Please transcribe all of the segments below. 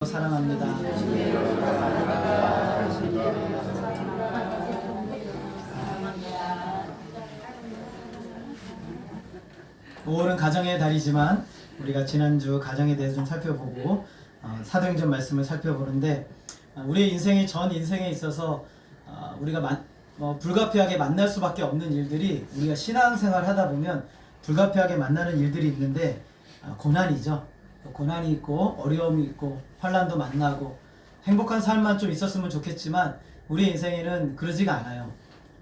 사랑합니다. 5월은 가정의 달이지만 우리가 지난주 가정에 대해서 좀 살펴보고 사도행전 말씀을 살펴보는데, 우리의 인생의 전 인생에 있어서 우리가 불가피하게 만날 수밖에 없는 일들이, 우리가 신앙생활 하다 보면 불가피하게 만나는 일들이 있는데, 고난이죠. 고난이 있고 어려움이 있고 환난도 만나고 행복한 삶만 좀 있었으면 좋겠지만 우리 인생에는 그러지가 않아요.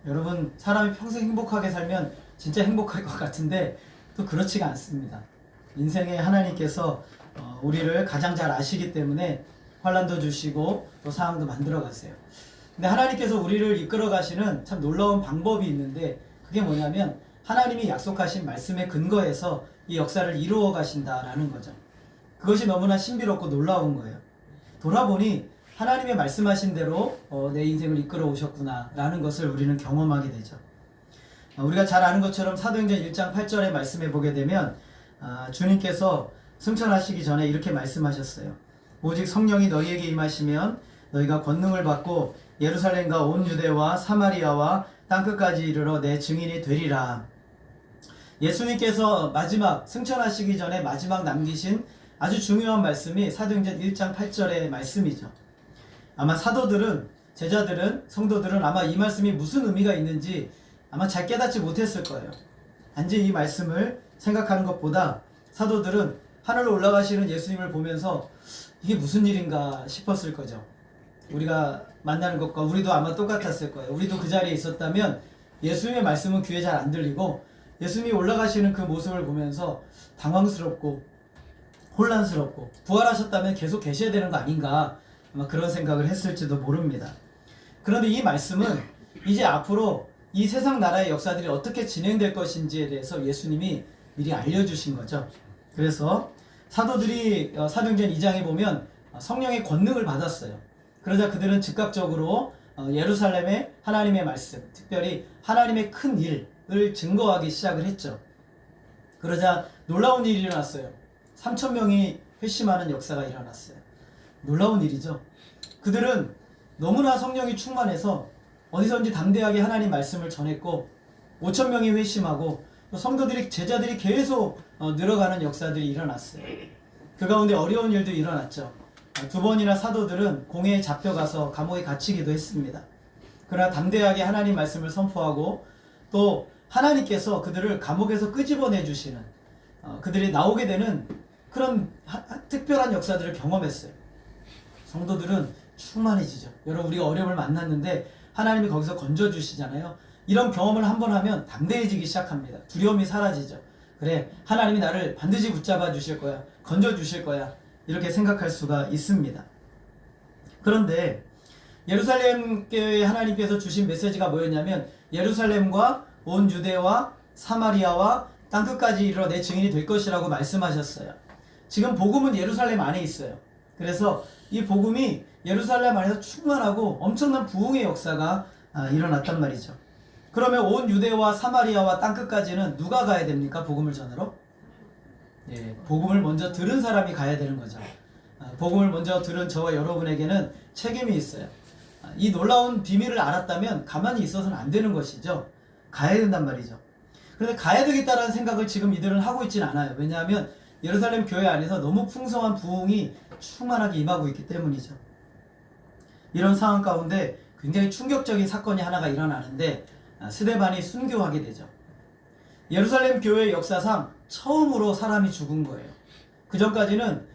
여러분, 사람이 평생 행복하게 살면 진짜 행복할 것 같은데 또 그렇지가 않습니다. 인생에 하나님께서 우리를 가장 잘 아시기 때문에 환난도 주시고 또 상황도 만들어 가세요. 근데 하나님께서 우리를 이끌어 가시는 참 놀라운 방법이 있는데, 그게 뭐냐면 하나님이 약속하신 말씀에 근거해서 이 역사를 이루어 가신다라는 거죠. 그것이 너무나 신비롭고 놀라운 거예요. 돌아보니 하나님의 말씀하신 대로 내 인생을 이끌어 오셨구나 라는 것을 우리는 경험하게 되죠. 우리가 잘 아는 것처럼 사도행전 1장 8절에 말씀해 보게 되면 주님께서 승천하시기 전에 이렇게 말씀하셨어요. 오직 성령이 너희에게 임하시면 너희가 권능을 받고 예루살렘과 온 유대와 사마리아와 땅끝까지 이르러 내 증인이 되리라. 예수님께서 마지막 승천하시기 전에 마지막 남기신 아주 중요한 말씀이 사도행전 1장 8절의 말씀이죠. 아마 사도들은, 제자들은, 성도들은 아마 이 말씀이 무슨 의미가 있는지 아마 잘 깨닫지 못했을 거예요. 단지 이 말씀을 생각하는 것보다 사도들은 하늘로 올라가시는 예수님을 보면서 이게 무슨 일인가 싶었을 거죠. 우리가 만나는 것과 우리도 아마 똑같았을 거예요. 우리도 그 자리에 있었다면 예수님의 말씀은 귀에 잘 안 들리고 예수님이 올라가시는 그 모습을 보면서 당황스럽고 혼란스럽고, 부활하셨다면 계속 계셔야 되는 거 아닌가, 아마 그런 생각을 했을지도 모릅니다. 그런데 이 말씀은 이제 앞으로 이 세상 나라의 역사들이 어떻게 진행될 것인지에 대해서 예수님이 미리 알려주신 거죠. 그래서 사도들이 사도행전 2장에 보면 성령의 권능을 받았어요. 그러자 그들은 즉각적으로 예루살렘의 하나님의 말씀, 특별히 하나님의 큰 일을 증거하기 시작을 했죠. 그러자 놀라운 일이 일어났어요. 3,000명이 회심하는 역사가 일어났어요. 놀라운 일이죠. 그들은 너무나 성령이 충만해서 어디선지 담대하게 하나님 말씀을 전했고, 5,000명이 회심하고 또 성도들이, 제자들이 계속 늘어가는 역사들이 일어났어요. 그 가운데 어려운 일도 일어났죠. 2번이나 사도들은 공회에 잡혀가서 감옥에 갇히기도 했습니다. 그러나 담대하게 하나님 말씀을 선포하고 또 하나님께서 그들을 감옥에서 끄집어내 주시는, 그들이 나오게 되는 그런 특별한 역사들을 경험했어요. 성도들은 충만해지죠. 여러분, 우리가 어려움을 만났는데 하나님이 거기서 건져주시잖아요. 이런 경험을 한번 하면 담대해지기 시작합니다. 두려움이 사라지죠. 그래, 하나님이 나를 반드시 붙잡아 주실 거야, 건져주실 거야, 이렇게 생각할 수가 있습니다. 그런데 예루살렘 교회에 하나님께서 주신 메시지가 뭐였냐면, 예루살렘과 온 유대와 사마리아와 땅끝까지 이르러 내 증인이 될 것이라고 말씀하셨어요. 지금 복음은 예루살렘 안에 있어요. 그래서 이 복음이 예루살렘 안에서 충만하고 엄청난 부흥의 역사가 일어났단 말이죠. 그러면 온 유대와 사마리아와 땅끝까지는 누가 가야 됩니까? 복음을 전하러? 예, 복음을 먼저 들은 사람이 가야 되는 거죠. 복음을 먼저 들은 저와 여러분에게는 책임이 있어요. 이 놀라운 비밀을 알았다면 가만히 있어서는 안 되는 것이죠. 가야 된단 말이죠. 그런데 가야 되겠다라는 생각을 지금 이들은 하고 있지는 않아요. 왜냐하면 예루살렘 교회 안에서 너무 풍성한 부흥이 충만하게 임하고 있기 때문이죠. 이런 상황 가운데 굉장히 충격적인 사건이 하나가 일어나는데, 스데반이 순교하게 되죠. 예루살렘 교회의 역사상 처음으로 사람이 죽은 거예요. 그 전까지는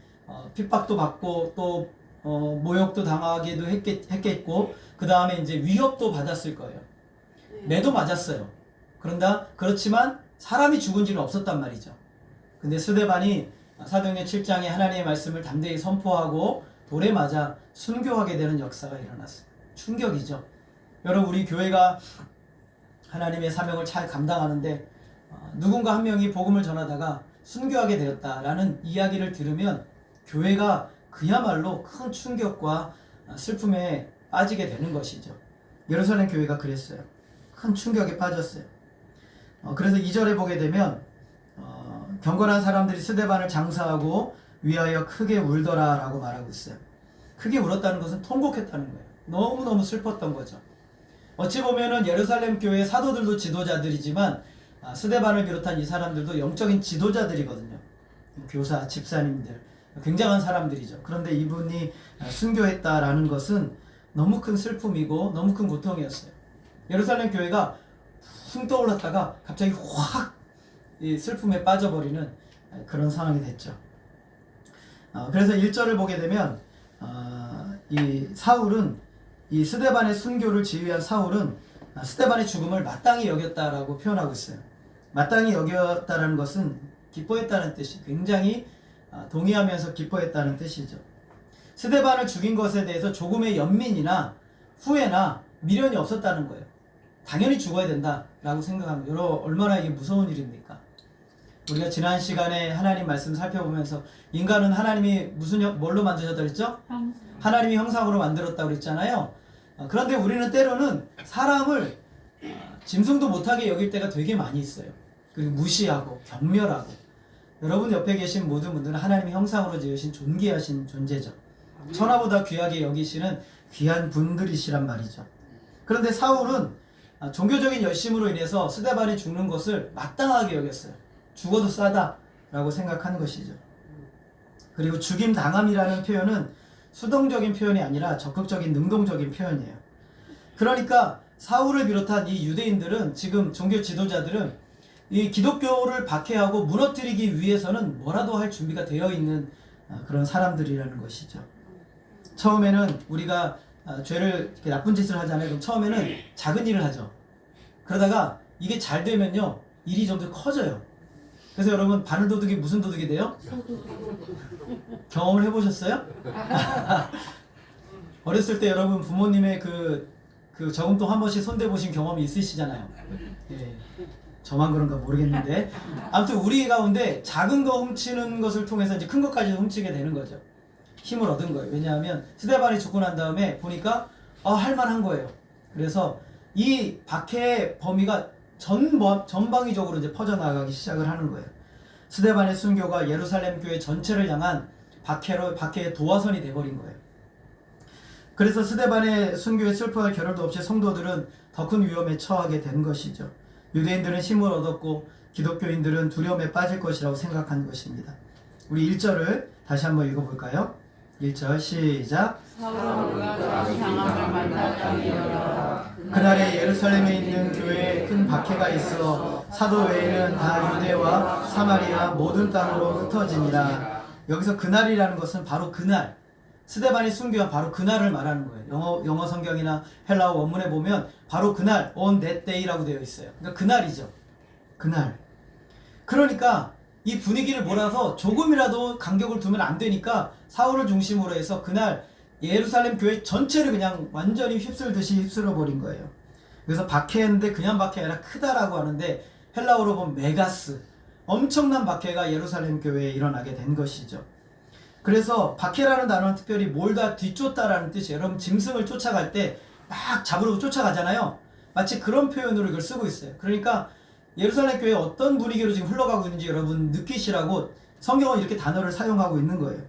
핍박도 받고 또 모욕도 당하기도 했겠고, 그 다음에 이제 위협도 받았을 거예요. 매도 맞았어요. 그렇지만 사람이 죽은 지는 없었단 말이죠. 근데 스데반이 사도행전 7장에 하나님의 말씀을 담대히 선포하고 돌에 맞아 순교하게 되는 역사가 일어났어요. 충격이죠. 여러분, 우리 교회가 하나님의 사명을 잘 감당하는데 누군가 한 명이 복음을 전하다가 순교하게 되었다라는 이야기를 들으면 교회가 그야말로 큰 충격과 슬픔에 빠지게 되는 것이죠. 예루살렘 교회가 그랬어요. 큰 충격에 빠졌어요. 그래서 2절에 보게 되면 경건한 사람들이 스데반을 장사하고 위하여 크게 울더라 라고 말하고 있어요. 크게 울었다는 것은 통곡했다는 거예요. 너무너무 슬펐던 거죠. 어찌 보면은 예루살렘 교회 사도들도 지도자들이지만 스데반을 비롯한 이 사람들도 영적인 지도자들이거든요. 교사, 집사님들, 굉장한 사람들이죠. 그런데 이분이 순교했다라는 것은 너무 큰 슬픔이고 너무 큰 고통이었어요. 예루살렘 교회가 숭 떠올랐다가 갑자기 확 이 슬픔에 빠져버리는 그런 상황이 됐죠. 그래서 1절을 보게 되면 이 사울은 이 스데반의 순교를 지휘한 사울은 스데반의 죽음을 마땅히 여겼다라고 표현하고 있어요. 마땅히 여겼다라는 것은 기뻐했다는 뜻이, 굉장히 동의하면서 기뻐했다는 뜻이죠. 스데반을 죽인 것에 대해서 조금의 연민이나 후회나 미련이 없었다는 거예요. 당연히 죽어야 된다라고 생각하면 얼마나 이게 무서운 일입니까? 우리가 지난 시간에 하나님 말씀 살펴보면서 인간은 하나님이 뭘로 만드셨다 그랬죠? 하나님이 형상으로 만들었다고 그랬잖아요. 그런데 우리는 때로는 사람을 짐승도 못하게 여길 때가 되게 많이 있어요. 그리고 무시하고 경멸하고. 여러분 옆에 계신 모든 분들은 하나님의 형상으로 지으신 존귀하신 존재죠. 천하보다 귀하게 여기시는 귀한 분들이시란 말이죠. 그런데 사울은 종교적인 열심으로 인해서 스데반이 죽는 것을 마땅하게 여겼어요. 죽어도 싸다라고 생각한 것이죠. 그리고 죽임 당함이라는 표현은 수동적인 표현이 아니라 적극적인 능동적인 표현이에요. 그러니까 사울을 비롯한 이 유대인들은, 지금 종교 지도자들은 이 기독교를 박해하고 무너뜨리기 위해서는 뭐라도 할 준비가 되어 있는 그런 사람들이라는 것이죠. 처음에는 우리가 죄를, 나쁜 짓을 하잖아요. 그럼 처음에는 작은 일을 하죠. 그러다가 이게 잘 되면요, 일이 점점 커져요. 그래서 여러분, 바늘도둑이 무슨 도둑이 돼요? 경험을 해보셨어요? 어렸을 때 여러분 부모님의 그 저금통 한 번씩 손대보신 경험이 있으시잖아요. 예, 저만 그런가 모르겠는데, 아무튼 우리 가운데 작은 거 훔치는 것을 통해서 이제 큰 것까지 훔치게 되는 거죠. 힘을 얻은 거예요. 왜냐하면 스데반이 죽고 난 다음에 보니까 할만한 거예요. 그래서 이 박해의 범위가 전방위적으로 이제 퍼져나가기 시작을 하는 거예요. 스데반의 순교가 예루살렘 교회 전체를 향한 박해의 도화선이 돼버린 거예요. 그래서 스데반의 순교에 슬퍼할 겨를도 없이 성도들은 더 큰 위험에 처하게 된 것이죠. 유대인들은 힘을 얻었고 기독교인들은 두려움에 빠질 것이라고 생각한 것입니다. 우리 1절을 다시 한번 읽어볼까요? 1절 시작. 그날에 예루살렘에 있는 교회에 큰 박해가 있어 사도 외에는 다 유대와 사마리아 모든 땅으로 흩어지니라. 여기서 그날이라는 것은 바로 그날, 스데반이 순교한 바로 그날을 말하는 거예요. 영어 성경이나 헬라어 원문에 보면 바로 그날, on that day라고 되어 있어요. 그러니까 그날이죠. 그날. 그러니까 이 분위기를 몰아서 조금이라도 간격을 두면 안 되니까 사울을 중심으로 해서 그날 예루살렘 교회 전체를 그냥 완전히 휩쓸듯이 휩쓸어 버린 거예요. 그래서 박해했는데 그냥 박해가 아니라 크다라고 하는데, 헬라어로 보면 메가스, 엄청난 박해가 예루살렘 교회에 일어나게 된 것이죠. 그래서 박해라는 단어는 특별히 몰다, 뒤쫓다라는 뜻이에요. 여러분 짐승을 쫓아갈 때 막 잡으러 쫓아가잖아요. 마치 그런 표현으로 이걸 쓰고 있어요. 그러니까 예루살렘 교회에 어떤 분위기로 지금 흘러가고 있는지 여러분 느끼시라고 성경은 이렇게 단어를 사용하고 있는 거예요.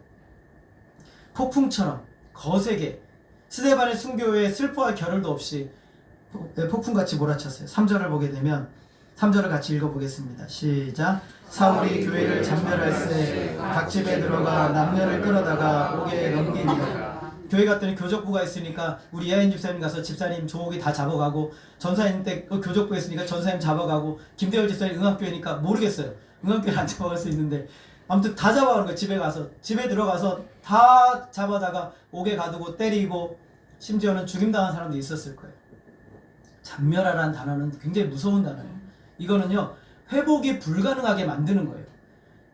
폭풍처럼 거세게 스데반의 순교에 슬퍼할 겨를도 없이 폭풍같이 몰아쳤어요. 3절을 보게 되면 3절을 같이 읽어보겠습니다. 시작. 사울이 교회를 잠멸할세 각 집에 들어가 남녀를 끌어다가 옥에 넘기니라. 교회 갔더니 교적부가 있으니까 우리 이하인 집사님 가서 집사님 조옥이 다 잡아가고, 전사님 때 교적부에 있으니까 전사님 잡아가고, 김대열 집사님 응합교회니까 모르겠어요. 응합교회는 안 잡아갈 수 있는데 아무튼 다 잡아가는 거예요. 집에 들어가서 다 잡아다가 옥에 가두고 때리고, 심지어는 죽임당한 사람도 있었을 거예요. 잠멸하라는 단어는 굉장히 무서운 단어예요. 이거는요, 회복이 불가능하게 만드는 거예요.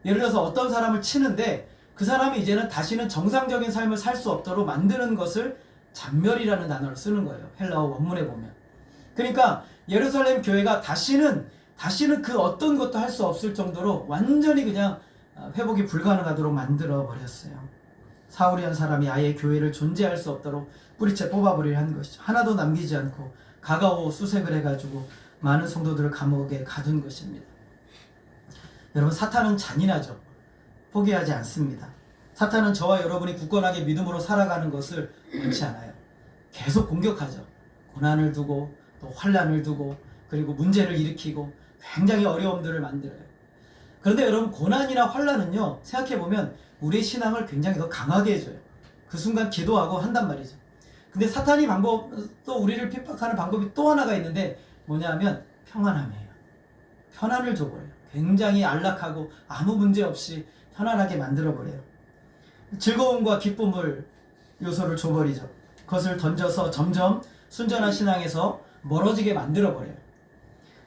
예를 들어서 어떤 사람을 치는데 그 사람이 이제는 다시는 정상적인 삶을 살 수 없도록 만드는 것을 잔멸이라는 단어를 쓰는 거예요. 헬라어 원문에 보면. 그러니까 예루살렘 교회가 다시는 그 어떤 것도 할 수 없을 정도로 완전히 그냥 회복이 불가능하도록 만들어 버렸어요. 사울이라는 사람이 아예 교회를 존재할 수 없도록 뿌리채 뽑아버리려 한 것이죠. 하나도 남기지 않고 가가오 수색을 해가지고 많은 성도들을 감옥에 가둔 것입니다. 여러분, 사탄은 잔인하죠. 포기하지 않습니다. 사탄은 저와 여러분이 굳건하게 믿음으로 살아가는 것을 원치 않아요. 계속 공격하죠. 고난을 두고 또 환난을 두고 그리고 문제를 일으키고 굉장히 어려움들을 만들어요. 그런데 여러분, 고난이나 환난은요, 생각해보면 우리의 신앙을 굉장히 더 강하게 해줘요. 그 순간 기도하고 한단 말이죠. 근데 사탄이 또 우리를 핍박하는 방법이 또 하나가 있는데 뭐냐면 평안함이에요. 편안을 줘버려요. 굉장히 안락하고 아무 문제 없이 편안하게 만들어버려요. 즐거움과 기쁨을 요소를 줘버리죠. 그것을 던져서 점점 순전한 신앙에서 멀어지게 만들어버려요.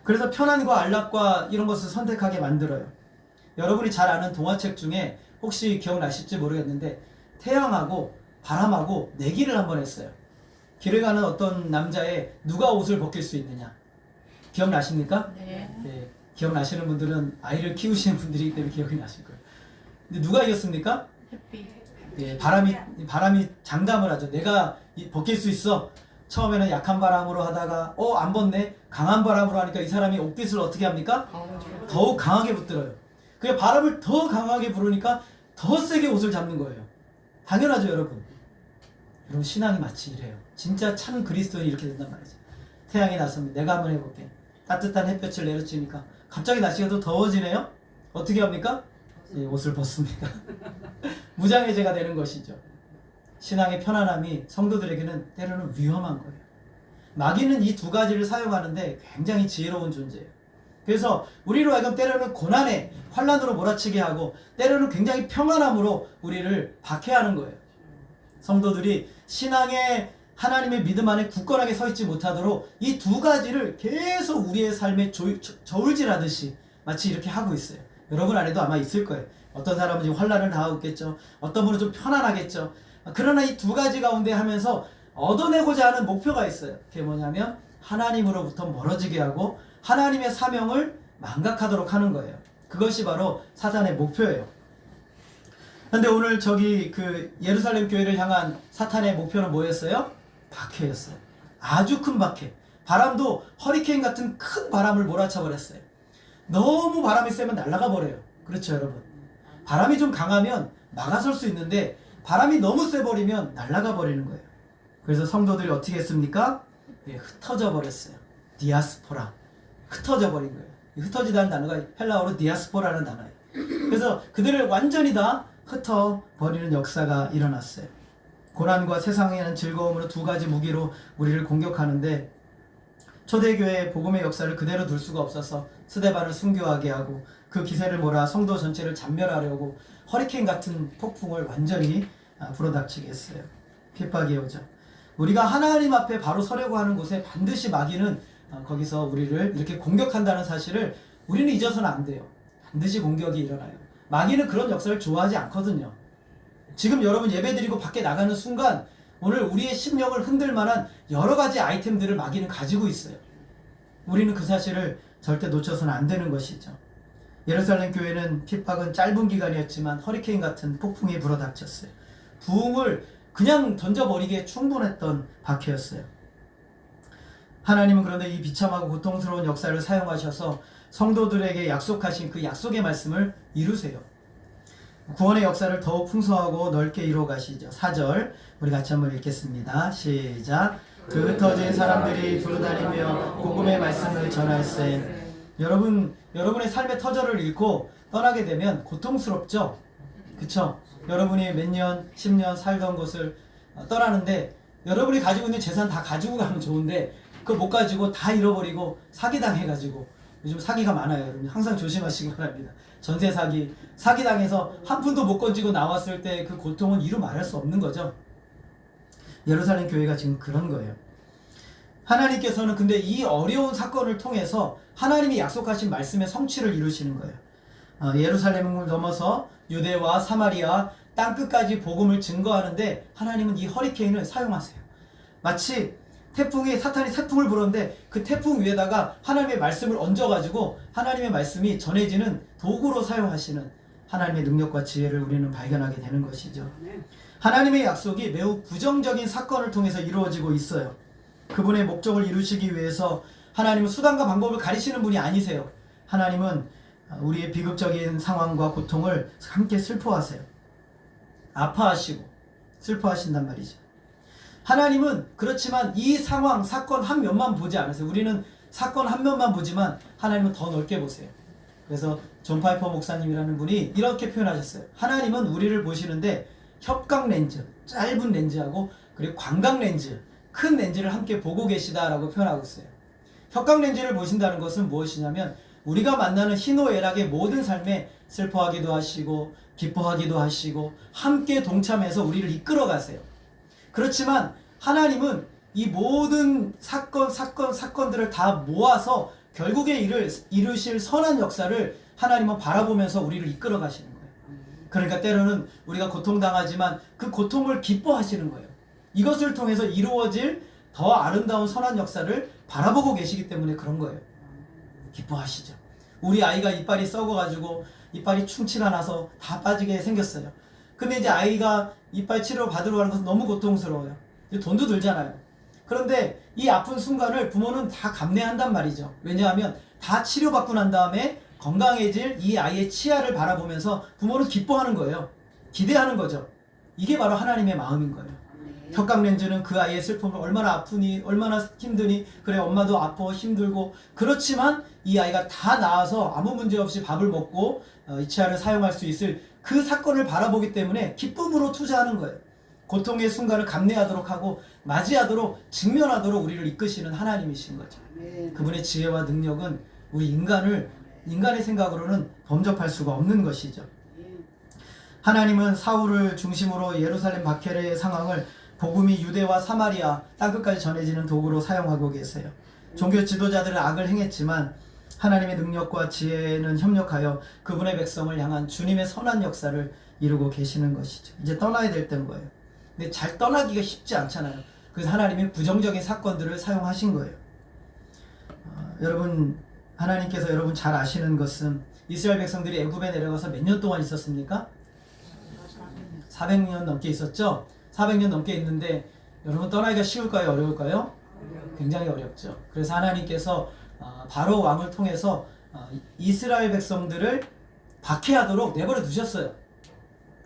그래서 편안과 안락과 이런 것을 선택하게 만들어요. 여러분이 잘 아는 동화책 중에 혹시 기억나실지 모르겠는데 태양하고 바람하고 내기를 한번 했어요. 길을 가는 어떤 남자의 누가 옷을 벗길 수 있느냐. 기억나십니까? 네. 기억나시는 분들은 아이를 키우시는 분들이기 때문에 기억이 나실 거예요. 근데 누가 이겼습니까? 네, 바람이 장담을 하죠. 내가 벗길 수 있어. 처음에는 약한 바람으로 하다가 안 벗네. 강한 바람으로 하니까 이 사람이 옷깃을 어떻게 합니까? 더욱 강하게 붙들어요. 그 바람을 더 강하게 부르니까 더 세게 옷을 잡는 거예요. 당연하죠, 여러분. 여러분, 신앙이 마치 이래요. 진짜 참 그리스도인이 이렇게 된단 말이죠. 태양이 나섭니다. 내가 한번 해볼게. 따뜻한 햇볕을 내려치니까 갑자기 날씨가 더 더워지네요. 어떻게 합니까? 예, 옷을 벗습니다. 무장해제가 되는 것이죠. 신앙의 편안함이 성도들에게는 때로는 위험한 거예요. 마귀는 이 두 가지를 사용하는데 굉장히 지혜로운 존재예요. 그래서 우리로 하여금 때로는 고난에 환난으로 몰아치게 하고 때로는 굉장히 평안함으로 우리를 박해하는 거예요. 성도들이 신앙의 하나님의 믿음 안에 굳건하게 서 있지 못하도록 이 두 가지를 계속 우리의 삶에 저울질하듯이 마치 이렇게 하고 있어요. 여러분 안에도 아마 있을 거예요. 어떤 사람은 지금 환난을 당하고 있겠죠. 어떤 분은 좀 편안하겠죠. 그러나 이 두 가지 가운데 하면서 얻어내고자 하는 목표가 있어요. 그게 뭐냐면 하나님으로부터 멀어지게 하고 하나님의 사명을 망각하도록 하는 거예요. 그것이 바로 사탄의 목표예요. 근데 오늘 예루살렘 교회를 향한 사탄의 목표는 뭐였어요? 박해였어요. 아주 큰 박해. 바람도 허리케인 같은 큰 바람을 몰아쳐 버렸어요. 너무 바람이 세면 날아가 버려요. 그렇죠, 여러분? 바람이 좀 강하면 막아설 수 있는데 바람이 너무 세버리면 날아가 버리는 거예요. 그래서 성도들이 어떻게 했습니까? 흩어져 버렸어요. 디아스포라. 흩어져 버린 거예요. 흩어지다는 단어가 헬라어로 디아스포라는 단어예요. 그래서 그들을 완전히 다 흩어버리는 역사가 일어났어요. 고난과 세상에는 즐거움으로 두 가지 무기로 우리를 공격하는데 초대교회의 복음의 역사를 그대로 둘 수가 없어서 스데반을 순교하게 하고 그 기세를 몰아 성도 전체를 잔멸하려고 허리케인 같은 폭풍을 완전히 불어닥치게 했어요. 핍박이 오죠. 우리가 하나님 앞에 바로 서려고 하는 곳에 반드시 마귀는 거기서 우리를 이렇게 공격한다는 사실을 우리는 잊어서는 안 돼요. 반드시 공격이 일어나요. 마귀는 그런 역사를 좋아하지 않거든요. 지금 여러분 예배드리고 밖에 나가는 순간 오늘 우리의 심령을 흔들 만한 여러 가지 아이템들을 마귀는 가지고 있어요. 우리는 그 사실을 절대 놓쳐서는 안 되는 것이죠. 예루살렘 교회는 핍박은 짧은 기간이었지만 허리케인 같은 폭풍이 불어닥쳤어요. 부흥을 그냥 던져버리기에 충분했던 박해였어요. 하나님은 그런데 이 비참하고 고통스러운 역사를 사용하셔서 성도들에게 약속하신 그 약속의 말씀을 이루세요. 구원의 역사를 더욱 풍성하고 넓게 이루어 가시죠. 4절 우리 같이 한번 읽겠습니다. 시작. 그 흩어진 사람들이 두루다니며 복음의 말씀을 전할세. 여러분의 삶의 터전을 잃고 떠나게 되면 고통스럽죠? 그쵸? 여러분이 몇 년, 10년 살던 곳을 떠나는데 여러분이 가지고 있는 재산 다 가지고 가면 좋은데 그거 못 가지고 다 잃어버리고 사기당해가지고 요즘 사기가 많아요. 여러분 항상 조심하시기 바랍니다. 전세 사기당해서 한 푼도 못 건지고 나왔을 때 그 고통은 이루 말할 수 없는 거죠. 예루살렘 교회가 지금 그런 거예요. 하나님께서는 근데 이 어려운 사건을 통해서 하나님이 약속하신 말씀의 성취를 이루시는 거예요. 예루살렘을 넘어서 유대와 사마리아 땅끝까지 복음을 증거하는데 하나님은 이 허리케인을 사용하세요. 마치 사탄이 태풍을 불었는데 그 태풍 위에다가 하나님의 말씀을 얹어가지고 하나님의 말씀이 전해지는 도구로 사용하시는 하나님의 능력과 지혜를 우리는 발견하게 되는 것이죠. 하나님의 약속이 매우 부정적인 사건을 통해서 이루어지고 있어요. 그분의 목적을 이루시기 위해서 하나님은 수단과 방법을 가리시는 분이 아니세요. 하나님은 우리의 비극적인 상황과 고통을 함께 슬퍼하세요. 아파하시고 슬퍼하신단 말이죠. 하나님은 그렇지만 이 상황, 사건 한 면만 보지 않으세요. 우리는 사건 한 면만 보지만 하나님은 더 넓게 보세요. 그래서 존 파이퍼 목사님이라는 분이 이렇게 표현하셨어요. 하나님은 우리를 보시는데 협각 렌즈, 짧은 렌즈하고 그리고 광각 렌즈, 큰 렌즈를 함께 보고 계시다라고 표현하고 있어요. 협각 렌즈를 보신다는 것은 무엇이냐면 우리가 만나는 희노애락의 모든 삶에 슬퍼하기도 하시고 기뻐하기도 하시고 함께 동참해서 우리를 이끌어 가세요. 그렇지만 하나님은 이 모든 사건들을 다 모아서 결국에 이루실 선한 역사를 하나님은 바라보면서 우리를 이끌어 가시는 거예요. 그러니까 때로는 우리가 고통당하지만 그 고통을 기뻐하시는 거예요. 이것을 통해서 이루어질 더 아름다운 선한 역사를 바라보고 계시기 때문에 그런 거예요. 기뻐하시죠. 우리 아이가 이빨이 썩어가지고 이빨이 충치가 나서 다 빠지게 생겼어요. 근데 이제 아이가 이빨 치료 받으러 가는 것은 너무 고통스러워요. 돈도 들잖아요. 그런데 이 아픈 순간을 부모는 다 감내한단 말이죠. 왜냐하면 다 치료받고 난 다음에 건강해질 이 아이의 치아를 바라보면서 부모는 기뻐하는 거예요. 기대하는 거죠. 이게 바로 하나님의 마음인 거예요. 협각렌즈는 그 아이의 슬픔을 얼마나 아프니 얼마나 힘드니 그래 엄마도 아파 힘들고 그렇지만 이 아이가 다 나아서 아무 문제 없이 밥을 먹고 이 치아를 사용할 수 있을 그 사건을 바라보기 때문에 기쁨으로 투자하는 거예요. 고통의 순간을 감내하도록 하고 맞이하도록 직면하도록 우리를 이끄시는 하나님이신 거죠. 그분의 지혜와 능력은 우리 인간의 생각으로는 범접할 수가 없는 것이죠. 하나님은 사울을 중심으로 예루살렘 박해의 상황을 복음이 유대와 사마리아 땅끝까지 전해지는 도구로 사용하고 계세요. 종교 지도자들은 악을 행했지만 하나님의 능력과 지혜는 협력하여 그분의 백성을 향한 주님의 선한 역사를 이루고 계시는 것이죠. 이제 떠나야 될 때인 거예요. 근데 잘 떠나기가 쉽지 않잖아요. 그래서 하나님이 부정적인 사건들을 사용하신 거예요. 여러분 하나님께서 여러분 잘 아시는 것은 이스라엘 백성들이 애굽에 내려가서 몇 년 동안 있었습니까? 400년 넘게 있었죠. 400년 넘게 있는데 여러분 떠나기가 쉬울까요? 어려울까요? 굉장히 어렵죠. 그래서 하나님께서 바로 왕을 통해서 이스라엘 백성들을 박해하도록 내버려 두셨어요.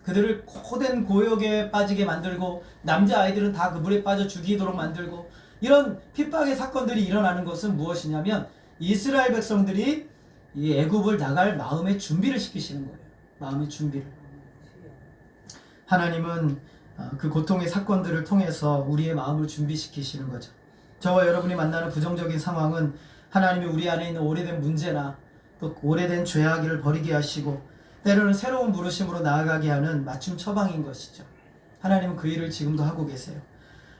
그들을 고된 고역에 빠지게 만들고 남자아이들은 다 그 물에 빠져 죽이도록 만들고 이런 핍박의 사건들이 일어나는 것은 무엇이냐면 이스라엘 백성들이 이 애굽을 나갈 마음의 준비를 시키시는 거예요. 마음의 준비를. 하나님은 그 고통의 사건들을 통해서 우리의 마음을 준비시키시는 거죠. 저와 여러분이 만나는 부정적인 상황은 하나님이 우리 안에 있는 오래된 문제나 또 오래된 죄악을 버리게 하시고 때로는 새로운 부르심으로 나아가게 하는 맞춤 처방인 것이죠. 하나님은 그 일을 지금도 하고 계세요.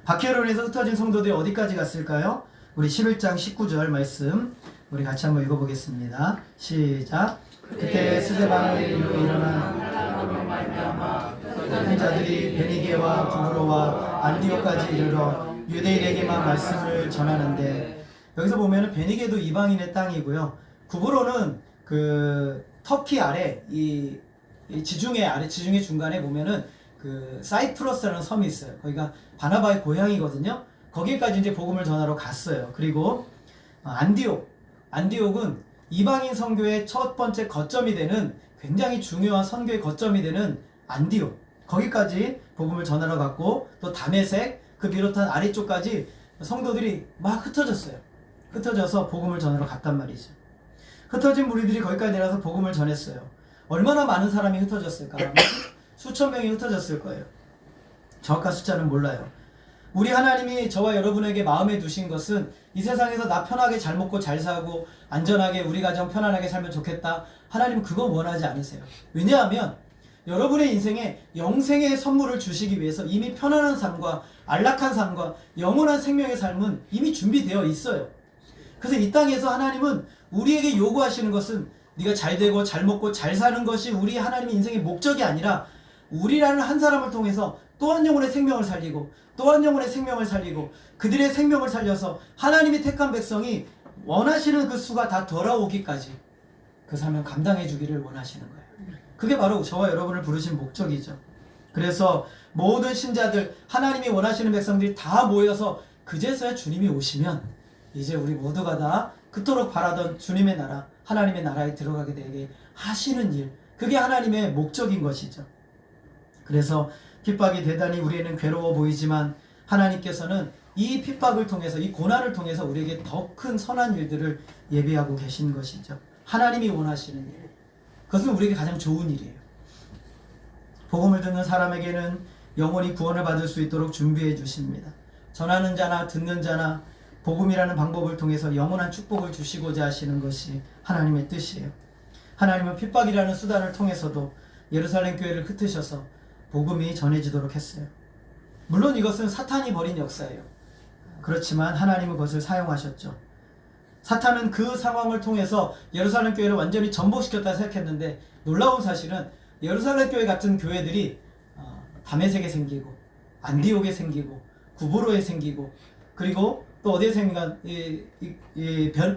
박해로 인해서 흩어진 성도들이 어디까지 갔을까요? 우리 11장 19절 말씀 우리 같이 한번 읽어보겠습니다. 시작. 그때 스데반을 일어난 자들이 베니게와 구브로와 안디오까지 이르러 유대인에게만 말씀을 전하는데 여기서 보면은 베니게도 이방인의 땅이고요. 구브로는 그 터키 아래 이 지중해 아래 지중해 중간에 보면은 그 사이프러스라는 섬이 있어요. 거기가 바나바의 고향이거든요. 거기까지 이제 복음을 전하러 갔어요. 그리고 안디옥은 이방인 선교의 첫 번째 거점이 되는 굉장히 중요한 선교의 거점이 되는 안디옥. 거기까지 복음을 전하러 갔고 또 다메섹 그 비롯한 아래쪽까지 성도들이 막 흩어졌어요. 흩어져서 복음을 전하러 갔단 말이죠. 흩어진 무리들이 거기까지 내려서 복음을 전했어요. 얼마나 많은 사람이 흩어졌을까? 수천 명이 흩어졌을 거예요. 정확한 숫자는 몰라요. 우리 하나님이 저와 여러분에게 마음에 두신 것은 이 세상에서 나 편하게 잘 먹고 잘 사고 안전하게 우리 가정 편안하게 살면 좋겠다. 하나님은 그거 원하지 않으세요. 왜냐하면 여러분의 인생에 영생의 선물을 주시기 위해서 이미 편안한 삶과 안락한 삶과 영원한 생명의 삶은 이미 준비되어 있어요. 그래서 이 땅에서 하나님은 우리에게 요구하시는 것은 네가 잘 되고 잘 먹고 잘 사는 것이 우리 하나님의 인생의 목적이 아니라 우리라는 한 사람을 통해서 또 한 영혼의 생명을 살리고 또 한 영혼의 생명을 살리고 그들의 생명을 살려서 하나님이 택한 백성이 원하시는 그 수가 다 돌아오기까지 그 삶을 감당해 주기를 원하시는 거예요. 그게 바로 저와 여러분을 부르신 목적이죠. 그래서 모든 신자들 하나님이 원하시는 백성들이 다 모여서 그제서야 주님이 오시면 이제 우리 모두가 다 그토록 바라던 주님의 나라 하나님의 나라에 들어가게 되게 하시는 일, 그게 하나님의 목적인 것이죠. 그래서 핍박이 대단히 우리에는 괴로워 보이지만 하나님께서는 이 핍박을 통해서, 이 고난을 통해서 우리에게 더 큰 선한 일들을 예비하고 계신 것이죠. 하나님이 원하시는 일, 그것은 우리에게 가장 좋은 일이에요. 복음을 듣는 사람에게는 영원히 구원을 받을 수 있도록 준비해 주십니다. 전하는 자나 듣는 자나 복음이라는 방법을 통해서 영원한 축복을 주시고자 하시는 것이 하나님의 뜻이에요. 하나님은 핍박이라는 수단을 통해서도 예루살렘 교회를 흩으셔서 복음이 전해지도록 했어요. 물론 이것은 사탄이 벌인 역사예요. 그렇지만 하나님은 그것을 사용하셨죠. 사탄은 그 상황을 통해서 예루살렘 교회를 완전히 전복시켰다 생각했는데, 놀라운 사실은 예루살렘 교회 같은 교회들이 다메섹에 생기고 안디옥에 생기고 구브로에 생기고, 그리고 또 어디에 생긴가,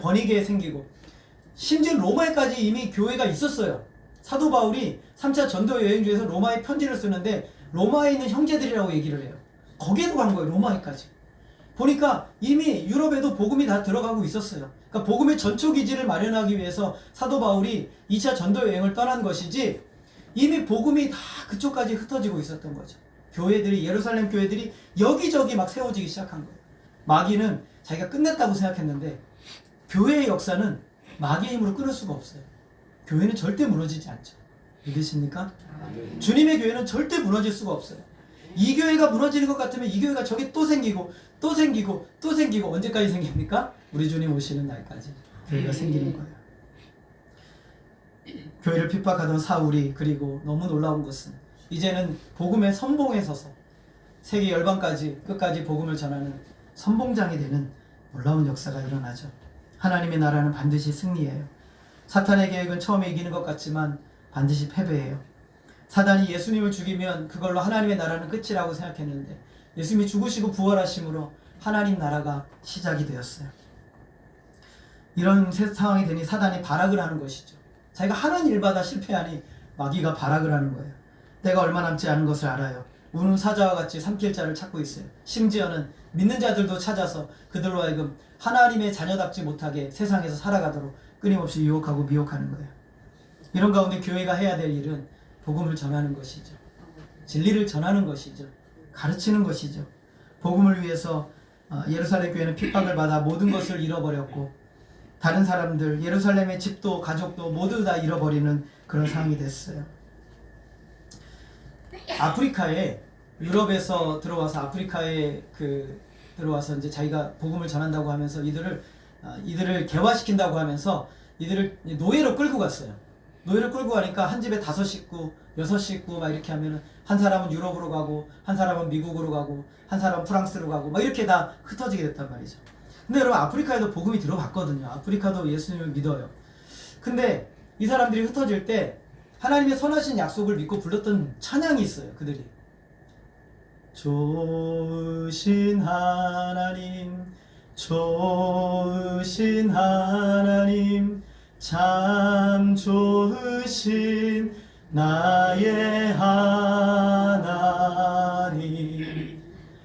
버니게에 생기고, 심지어 로마에까지 이미 교회가 있었어요. 사도 바울이 3차 전도 여행 중에서 로마에 편지를 쓰는데 로마에 있는 형제들이라고 얘기를 해요. 거기에도 간 거예요. 로마에까지. 보니까 이미 유럽에도 복음이 다 들어가고 있었어요. 그러니까 복음의 전초기지를 마련하기 위해서 사도 바울이 2차 전도 여행을 떠난 것이지, 이미 복음이 다 그쪽까지 흩어지고 있었던 거죠. 교회들이, 예루살렘 교회들이 여기저기 막 세워지기 시작한 거예요. 마귀는 자기가 끝냈다고 생각했는데, 교회의 역사는 마귀의 힘으로 끊을 수가 없어요. 교회는 절대 무너지지 않죠. 믿으십니까? 주님의 교회는 절대 무너질 수가 없어요. 이 교회가 무너지는 것 같으면 이 교회가 저기 또 생기고 또 생기고 또 생기고, 언제까지 생깁니까? 우리 주님 오시는 날까지 교회가 생기는 거예요. 교회를 핍박하던 사울이, 그리고 너무 놀라운 것은 이제는 복음의 선봉에 서서 세계 열방까지 끝까지 복음을 전하는 선봉장이 되는 놀라운 역사가 일어나죠. 하나님의 나라는 반드시 승리해요. 사탄의 계획은 처음에 이기는 것 같지만 반드시 패배해요. 사단이 예수님을 죽이면 그걸로 하나님의 나라는 끝이라고 생각했는데, 예수님이 죽으시고 부활하심으로 하나님 나라가 시작이 되었어요. 이런 상황이 되니 사단이 발악을 하는 것이죠. 자기가 하는 일마다 실패하니 마귀가 발악을 하는 거예요. 때가 얼마 남지 않은 것을 알아요. 우는 사자와 같이 삼킬 자를 찾고 있어요. 심지어는 믿는 자들도 찾아서 그들로 하여금 하나님의 자녀답지 못하게 세상에서 살아가도록 끊임없이 유혹하고 미혹하는 거예요. 이런 가운데 교회가 해야 될 일은 복음을 전하는 것이죠. 진리를 전하는 것이죠. 가르치는 것이죠. 복음을 위해서 예루살렘 교회는 핍박을 받아 모든 것을 잃어버렸고, 다른 사람들, 예루살렘의 집도 가족도 모두 다 잃어버리는 그런 상황이 됐어요. 아프리카에, 유럽에서 들어와서 아프리카에 들어와서 이제 자기가 복음을 전한다고 하면서 이들을 개화시킨다고 하면서 이들을 노예로 끌고 갔어요. 노예를 끌고 가니까 한 집에 5식구, 6식구 막 이렇게 하면은, 한 사람은 유럽으로 가고, 한 사람은 미국으로 가고, 한 사람은 프랑스로 가고, 막 이렇게 다 흩어지게 됐단 말이죠. 근데 여러분, 아프리카에도 복음이 들어갔거든요. 아프리카도 예수님을 믿어요. 근데 이 사람들이 흩어질 때 하나님의 선하신 약속을 믿고 불렀던 찬양이 있어요. 그들이 좋으신 하나님, 좋으신 하나님, 참 좋으신 나의 하나님.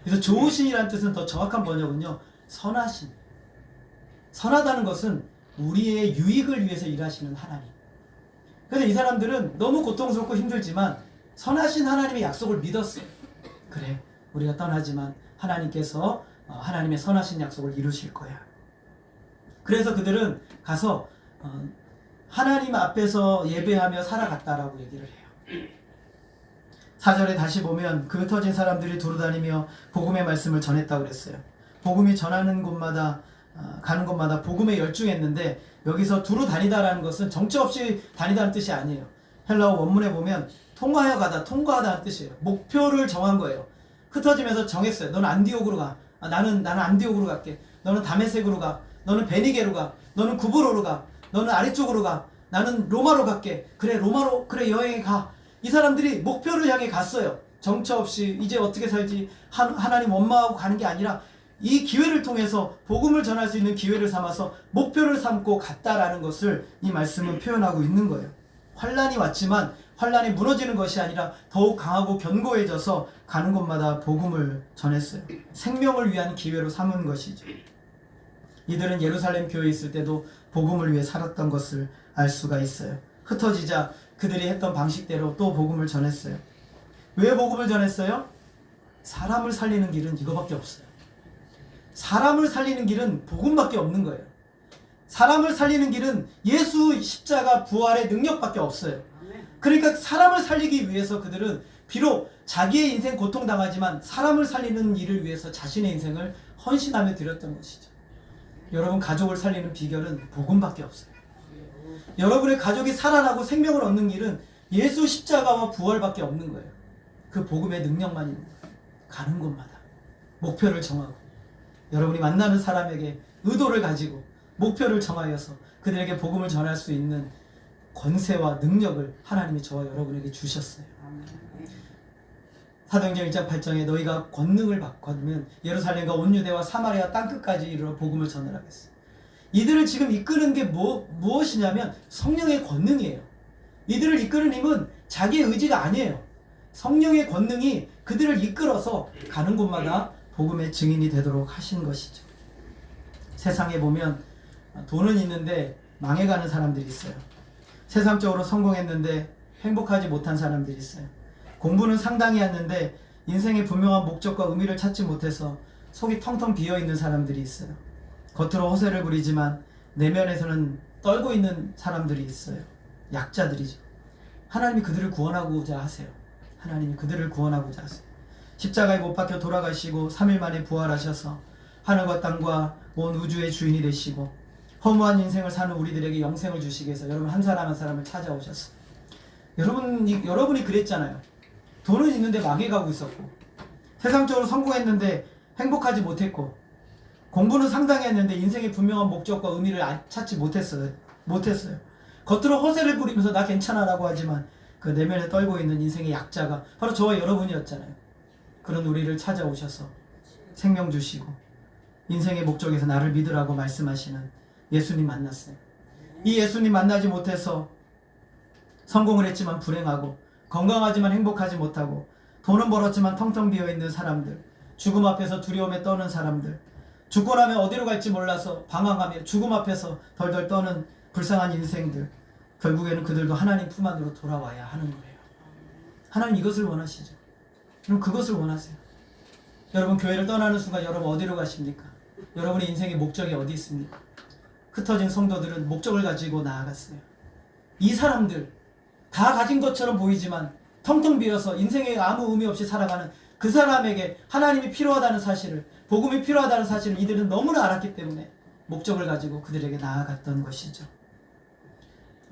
그래서 좋으신이라는 뜻은 더 정확한 번역은요, 선하신. 선하다는 것은 우리의 유익을 위해서 일하시는 하나님. 그래서 이 사람들은 너무 고통스럽고 힘들지만 선하신 하나님의 약속을 믿었어요. 그래, 우리가 떠나지만 하나님께서 하나님의 선하신 약속을 이루실 거야. 그래서 그들은 가서 하나님 앞에서 예배하며 살아갔다라고 얘기를 해요. 4절에 다시 보면 그 흩어진 사람들이 두루다니며 복음의 말씀을 전했다고 그랬어요. 복음이 전하는 곳마다 가는 곳마다 복음에 열중했는데, 여기서 두루 다니다라는 것은 정처 없이 다니다는 뜻이 아니에요. 헬라어 원문에 보면 통하여 가다, 통과하다는 뜻이에요. 목표를 정한 거예요. 흩어지면서 정했어요. 너는 안디옥으로 가. 나는 안디옥으로 갈게. 너는 다메섹으로 가. 너는 베니게로 가. 너는 구브로로 가. 너는 아래쪽으로 가. 나는 로마로 갈게. 그래, 로마로, 그래, 여행에 가. 이 사람들이 목표를 향해 갔어요. 정처 없이 이제 어떻게 살지 하나님 원망하고 가는 게 아니라, 이 기회를 통해서 복음을 전할 수 있는 기회를 삼아서 목표를 삼고 갔다라는 것을 이 말씀은 표현하고 있는 거예요. 환난이 왔지만 환난이 무너지는 것이 아니라 더욱 강하고 견고해져서 가는 곳마다 복음을 전했어요. 생명을 위한 기회로 삼은 것이죠. 이들은 예루살렘 교회에 있을 때도 복음을 위해 살았던 것을 알 수가 있어요. 흩어지자 그들이 했던 방식대로 또 복음을 전했어요. 왜 복음을 전했어요? 사람을 살리는 길은 이거밖에 없어요. 사람을 살리는 길은 복음밖에 없는 거예요. 사람을 살리는 길은 예수 십자가 부활의 능력밖에 없어요. 그러니까 사람을 살리기 위해서 그들은 비록 자기의 인생 고통당하지만 사람을 살리는 일을 위해서 자신의 인생을 헌신하며 드렸던 것이죠. 여러분, 가족을 살리는 비결은 복음밖에 없어요. 여러분의 가족이 살아나고 생명을 얻는 길은 예수 십자가와 부활밖에 없는 거예요. 그 복음의 능력만입니다. 가는 곳마다 목표를 정하고 여러분이 만나는 사람에게 의도를 가지고 목표를 정하여서 그들에게 복음을 전할 수 있는 권세와 능력을 하나님이 저와 여러분에게 주셨어요. 사도행전 1장 8장에 너희가 권능을 받으면 예루살렘과 온 유대와 사마리아 땅끝까지 이르러 복음을 전하라겠어요. 이들을 지금 이끄는 게 무엇이냐면 성령의 권능이에요. 이들을 이끄는 힘은 자기의 의지가 아니에요. 성령의 권능이 그들을 이끌어서 가는 곳마다 복음의 증인이 되도록 하신 것이죠. 세상에 보면 돈은 있는데 망해가는 사람들이 있어요. 세상적으로 성공했는데 행복하지 못한 사람들이 있어요. 공부는 상당히 했는데 인생의 분명한 목적과 의미를 찾지 못해서 속이 텅텅 비어있는 사람들이 있어요. 겉으로 호세를 부리지만 내면에서는 떨고 있는 사람들이 있어요. 약자들이죠. 하나님이 그들을 구원하고자 하세요. 하나님이 그들을 구원하고자 하세요. 십자가에 못 박혀 돌아가시고 3일 만에 부활하셔서 하늘과 땅과 온 우주의 주인이 되시고 허무한 인생을 사는 우리들에게 영생을 주시기 위해서 여러분 한 사람 한 사람을 찾아오셨어요. 여러분이 그랬잖아요. 돈은 있는데 망해가고 있었고 세상적으로 성공했는데 행복하지 못했고 공부는 상당히 했는데 인생의 분명한 목적과 의미를 찾지 못했어요. 겉으로 허세를 부리면서 나 괜찮아 라고 하지만 그 내면에 떨고 있는 인생의 약자가 바로 저와 여러분이었잖아요. 그런 우리를 찾아오셔서 생명 주시고 인생의 목적에서 나를 믿으라고 말씀하시는 예수님 만났어요. 이 예수님 만나지 못해서 성공을 했지만 불행하고 건강하지만 행복하지 못하고 돈은 벌었지만 텅텅 비어있는 사람들, 죽음 앞에서 두려움에 떠는 사람들, 죽고 나면 어디로 갈지 몰라서 방황하며 죽음 앞에서 덜덜 떠는 불쌍한 인생들, 결국에는 그들도 하나님 품 안으로 돌아와야 하는 거예요. 하나님 이것을 원하시죠. 그럼 그것을 원하세요. 여러분 교회를 떠나는 순간 여러분 어디로 가십니까? 여러분의 인생의 목적이 어디 있습니까? 흩어진 성도들은 목적을 가지고 나아갔어요. 이 사람들 다 가진 것처럼 보이지만 텅텅 비어서 인생에 아무 의미 없이 살아가는 그 사람에게 하나님이 필요하다는 사실을, 복음이 필요하다는 사실을 이들은 너무나 알았기 때문에 목적을 가지고 그들에게 나아갔던 것이죠.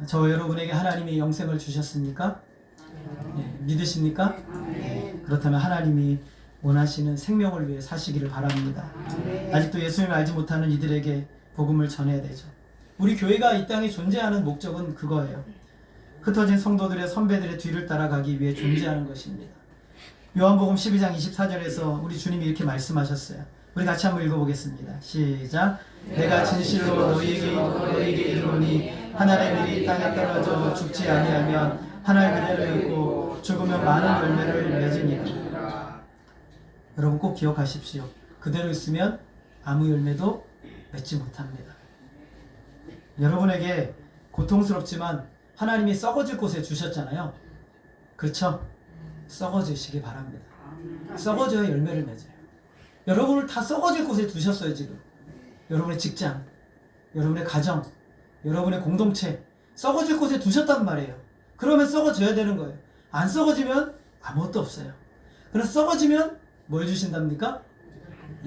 저와 여러분에게 하나님이 영생을 주셨습니까? 네, 믿으십니까? 네. 그렇다면 하나님이 원하시는 생명을 위해 사시기를 바랍니다. 아직도 예수님을 알지 못하는 이들에게 복음을 전해야 되죠. 우리 교회가 이 땅에 존재하는 목적은 그거예요. 흩어진 성도들의 선배들의 뒤를 따라가기 위해 존재하는 것입니다. 요한복음 12장 24절에서 우리 주님이 이렇게 말씀하셨어요. 우리 같이 한번 읽어보겠습니다. 시작. 내가 진실로 너희에게 이르노니 한 알의 땅에 떨어져 죽지 아니하면 한 알 그대로 있고 죽으면 많은 열매를 맺으니라. 여러분 꼭 기억하십시오. 그대로 있으면 아무 열매도 맺지 못합니다. 여러분에게 고통스럽지만 하나님이 썩어질 곳에 주셨잖아요. 그렇죠? 썩어지시기 바랍니다. 썩어져야 열매를 맺어요. 여러분을 다 썩어질 곳에 두셨어요. 지금 여러분의 직장, 여러분의 가정, 여러분의 공동체 썩어질 곳에 두셨단 말이에요. 그러면 썩어져야 되는 거예요. 안 썩어지면 아무것도 없어요. 그럼 썩어지면 뭘 주신답니까?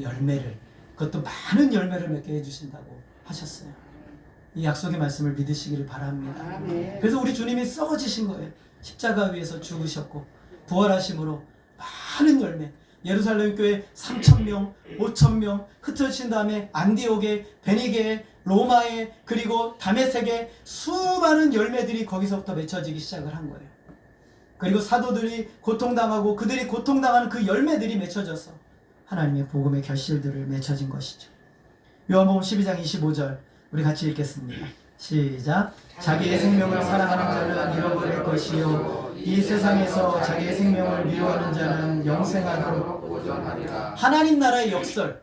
열매를. 그것도 많은 열매를 맺게 해주신다고 하셨어요. 이 약속의 말씀을 믿으시기를 바랍니다. 그래서 우리 주님이 썩어지신 거예요. 십자가 위에서 죽으셨고 부활하심으로 많은 열매, 예루살렘 교회 3,000명, 5,000명 흩어진 다음에 안디옥에, 베니게에, 로마에, 그리고 다메섹에 수많은 열매들이 거기서부터 맺혀지기 시작을 한 거예요. 그리고 사도들이 고통당하고 그들이 고통당하는 그 열매들이 맺혀져서 하나님의 복음의 결실들을 맺혀진 것이죠. 요한복음 12장 25절 우리 같이 읽겠습니다. 시작. 자기의 생명을 사랑하는 자는 잃어버릴 것이요 이 세상에서 자기의 생명을 미워하는 자는 영생하도록 보존하리라. 하나님 나라의 역설.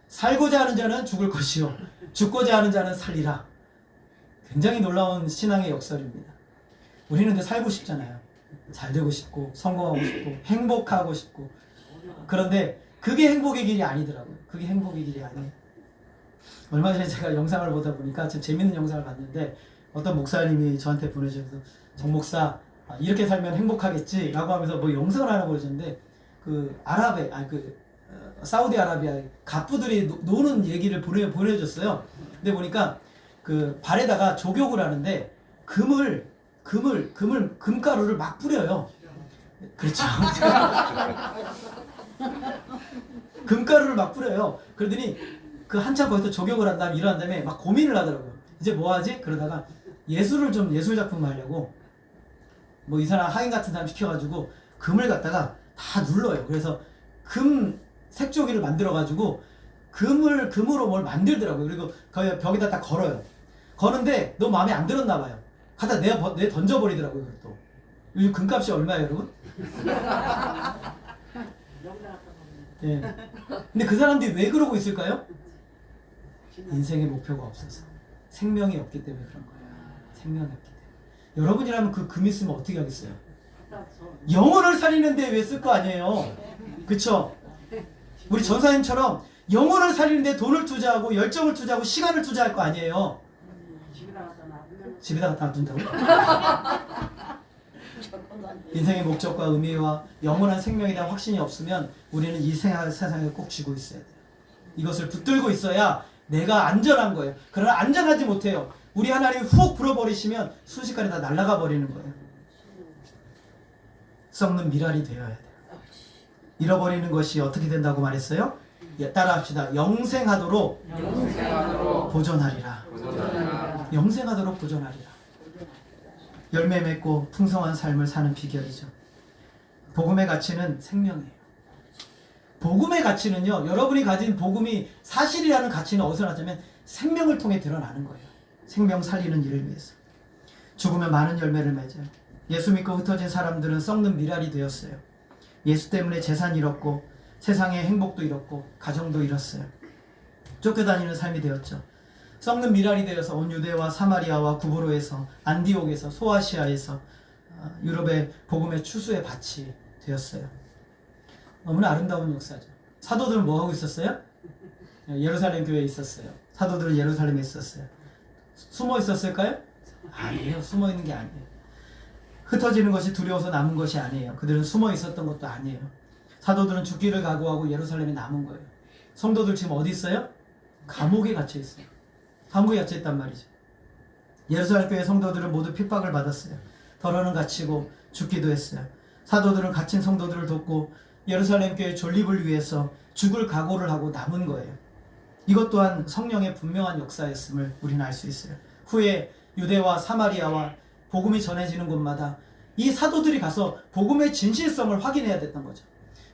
살고자 하는 자는 죽을 것이요 죽고자 하는 자는 살리라. 굉장히 놀라운 신앙의 역설입니다. 우리는 근데 살고 싶잖아요. 잘 되고 싶고 성공하고 싶고 행복하고 싶고. 그런데 그게 행복의 길이 아니더라고요. 그게 행복의 길이 아니에요. 얼마 전에 제가 영상을 보다 보니까 좀 재밌는 영상을 봤는데 어떤 목사님이 저한테 보내주셔서 정 목사 이렇게 살면 행복하겠지 라고 하면서 뭐 영상을 하나 보여줬는데 그 사우디아라비아 갑부들이 노는 얘기를 보내줬어요. 근데 보니까 그 발에다가 족욕을 하는데 금가루를 막 뿌려요. 그렇죠. 금가루를 막 뿌려요. 그러더니 그 한참 거기서 족욕을 한 다음에 일어난 다음에 막 고민을 하더라고요. 이제 뭐 하지? 그러다가 예술 작품 하려고 뭐 이 사람 하인 같은 사람 시켜가지고 금을 갖다가 다 눌러요. 그래서 금 색조기를 만들어가지고 금으로 뭘 만들더라고요. 그리고 거기 벽에다 딱 걸어요. 거는데 너무 마음에 안 들었나 봐요. 갖다 내 던져버리더라고요. 또 요즘 금값이 얼마예요, 여러분? 예. 근데 그 사람들이 왜 그러고 있을까요? 인생의 목표가 없어서 생명이 없기 때문에 그런 거예요. 생명이 없기 때문에. 여러분이라면 그 금 있으면 어떻게 하겠어요? 영혼을 살리는데 왜 쓸 거 아니에요? 그쵸? 우리 전사님처럼 영혼을 살리는데 돈을 투자하고 열정을 투자하고 시간을 투자할 거 아니에요? 집에다 갖다 놔둔다고? 인생의 목적과 의미와 영원한 생명에 대한 확신이 없으면 우리는 이 세상에 꼭 쥐고 있어야 돼요. 이것을 붙들고 있어야 내가 안전한 거예요. 그러나 안전하지 못해요. 우리 하나님이 훅 불어버리시면 순식간에 다 날아가 버리는 거예요. 썩는 미랄이 되어야 돼요. 잃어버리는 것이 어떻게 된다고 말했어요? 예, 따라합시다. 영생하도록 보존하리라. 영생하도록 보존하리라. 열매 맺고 풍성한 삶을 사는 비결이죠. 복음의 가치는 생명이에요. 복음의 가치는요, 여러분이 가진 복음이 사실이라는 가치는 어디서 나냐면 생명을 통해 드러나는 거예요. 생명 살리는 일을 위해서. 죽으면 많은 열매를 맺어요. 예수 믿고 흩어진 사람들은 썩는 미랄이 되었어요. 예수 때문에 재산 잃었고 세상의 행복도 잃었고 가정도 잃었어요. 쫓겨다니는 삶이 되었죠. 썩는 미랄이 되어서 온 유대와 사마리아와 구브로에서 안디옥에서 소아시아에서 유럽의 복음의 추수의 밭이 되었어요. 너무나 아름다운 역사죠. 사도들은 뭐 하고 있었어요? 예루살렘 교회에 있었어요. 사도들은 예루살렘에 있었어요. 숨어 있었을까요? 아니에요. 숨어 있는 게 아니에요. 흩어지는 것이 두려워서 남은 것이 아니에요. 그들은 숨어 있었던 것도 아니에요. 사도들은 죽기를 각오하고 예루살렘에 남은 거예요. 성도들 지금 어디 있어요? 감옥에 갇혀 있어요. 감옥에 갇혀 있단 말이죠. 예루살렘 교회 성도들은 모두 핍박을 받았어요. 더러는 갇히고 죽기도 했어요. 사도들은 갇힌 성도들을 돕고 예루살렘 교회 존립을 위해서 죽을 각오를 하고 남은 거예요. 이것 또한 성령의 분명한 역사였음을 우리는 알 수 있어요. 후에 유대와 사마리아와 복음이 전해지는 곳마다 이 사도들이 가서 복음의 진실성을 확인해야 됐던 거죠.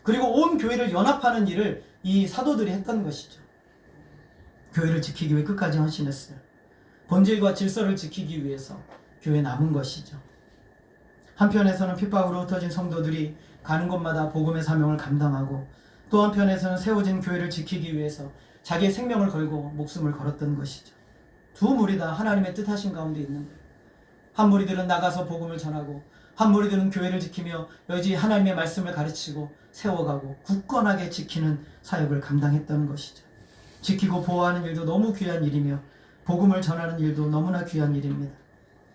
그리고 온 교회를 연합하는 일을 이 사도들이 했던 것이죠. 교회를 지키기 위해 끝까지 헌신했어요. 본질과 질서를 지키기 위해서 교회에 남은 것이죠. 한편에서는 핍박으로 흩어진 성도들이 가는 곳마다 복음의 사명을 감당하고, 또 한편에서는 세워진 교회를 지키기 위해서 자기의 생명을 걸고 목숨을 걸었던 것이죠. 두 무리 다 하나님의 뜻하신 가운데 있는 거예요. 한 무리들은 나가서 복음을 전하고, 한 무리들은 교회를 지키며 여지 하나님의 말씀을 가르치고 세워가고 굳건하게 지키는 사역을 감당했다는 것이죠. 지키고 보호하는 일도 너무 귀한 일이며 복음을 전하는 일도 너무나 귀한 일입니다.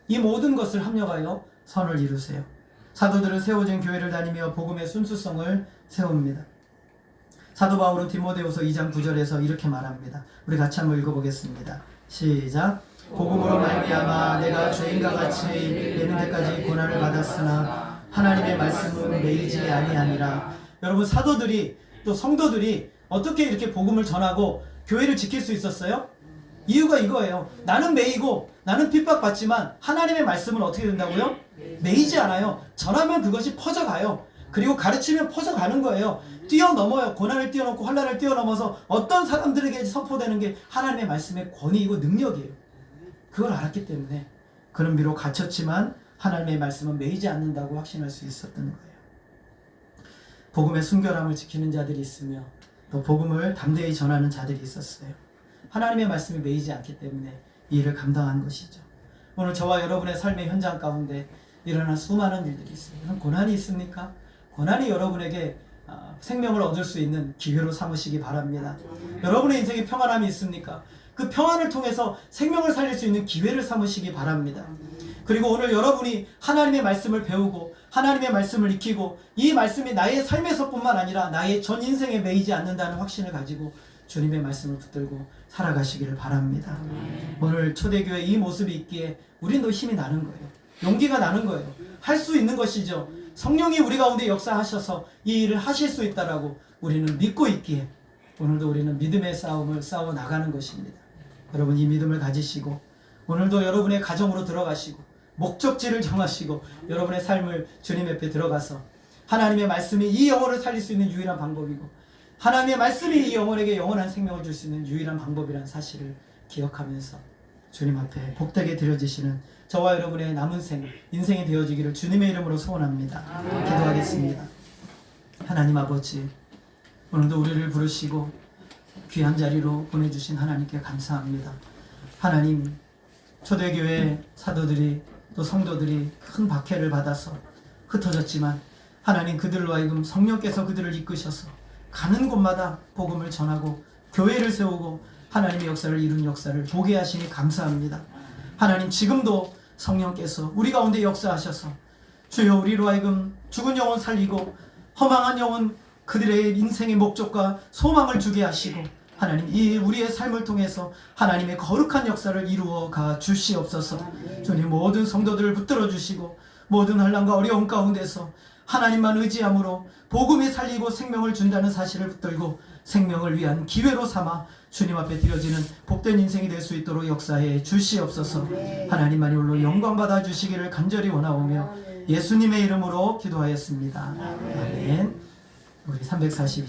이 모든 것을 합력하여 선을 이루세요. 사도들은 세워진 교회를 다니며 복음의 순수성을 세웁니다. 사도 바울은 디모데후서 2장 9절에서 이렇게 말합니다. 우리 같이 한번 읽어보겠습니다. 시작. 복음으로 말미암아 내가 죄인과 같이 되는 데까지 고난을 받았으나 하나님의 말씀은 매이지 아니하니라. 여러분, 사도들이 또 성도들이 어떻게 이렇게 복음을 전하고 교회를 지킬 수 있었어요? 이유가 이거예요. 나는 매이고 나는 핍박받지만 하나님의 말씀은 어떻게 된다고요? 매이지 않아요. 전하면 그것이 퍼져가요. 그리고 가르치면 퍼져가는 거예요. 뛰어넘어요. 고난을 뛰어넘고 환난을 뛰어넘어서 어떤 사람들에게 선포되는 게 하나님의 말씀의 권위이고 능력이에요. 그걸 알았기 때문에 그는 비록 갇혔지만 하나님의 말씀은 매이지 않는다고 확신할 수 있었던 거예요. 복음의 순결함을 지키는 자들이 있으며 또 복음을 담대히 전하는 자들이 있었어요. 하나님의 말씀이 매이지 않기 때문에 이 일을 감당한 것이죠. 오늘 저와 여러분의 삶의 현장 가운데 일어난 수많은 일들이 있어요. 그럼 고난이 있습니까? 고난이 여러분에게 생명을 얻을 수 있는 기회로 삼으시기 바랍니다. 여러분의 인생에 평안함이 있습니까? 그 평안을 통해서 생명을 살릴 수 있는 기회를 삼으시기 바랍니다. 그리고 오늘 여러분이 하나님의 말씀을 배우고 하나님의 말씀을 익히고 이 말씀이 나의 삶에서뿐만 아니라 나의 전 인생에 매이지 않는다는 확신을 가지고 주님의 말씀을 붙들고 살아가시기를 바랍니다. 오늘 초대교회 이 모습이 있기에 우리도 힘이 나는 거예요. 용기가 나는 거예요. 할 수 있는 것이죠. 성령이 우리 가운데 역사하셔서 이 일을 하실 수 있다라고 우리는 믿고 있기에 오늘도 우리는 믿음의 싸움을 싸워 나가는 것입니다. 여러분 이 믿음을 가지시고 오늘도 여러분의 가정으로 들어가시고 목적지를 정하시고 여러분의 삶을 주님 앞에 들어가서 하나님의 말씀이 이 영혼을 살릴 수 있는 유일한 방법이고 하나님의 말씀이 이 영혼에게 영원한 생명을 줄 수 있는 유일한 방법이라는 사실을 기억하면서 주님 앞에 복되게 드려지시는 저와 여러분의 남은 인생이 되어지기를 주님의 이름으로 소원합니다. 기도하겠습니다. 하나님 아버지, 오늘도 우리를 부르시고 귀한 자리로 보내주신 하나님께 감사합니다. 하나님, 초대교회 사도들이 또 성도들이 큰 박해를 받아서 흩어졌지만 하나님 그들로 하여금 성령께서 그들을 이끄셔서 가는 곳마다 복음을 전하고 교회를 세우고 하나님의 역사를 이룬 역사를 보게 하시니 감사합니다. 하나님 지금도 성령께서 우리 가운데 역사하셔서 주여 우리로 하여금 죽은 영혼 살리고 허망한 영혼 그들의 인생의 목적과 소망을 주게 하시고 하나님 이 우리의 삶을 통해서 하나님의 거룩한 역사를 이루어 가 주시옵소서. 주님 모든 성도들을 붙들어 주시고 모든 환난과 어려움 가운데서 하나님만 의지함으로 복음이 살리고 생명을 준다는 사실을 붙들고 생명을 위한 기회로 삼아 주님 앞에 드려지는 복된 인생이 될 수 있도록 역사해 주시옵소서. 하나님만이 홀로 영광 받아 주시기를 간절히 원하오며 예수님의 이름으로 기도하였습니다. 아멘. 우리 342장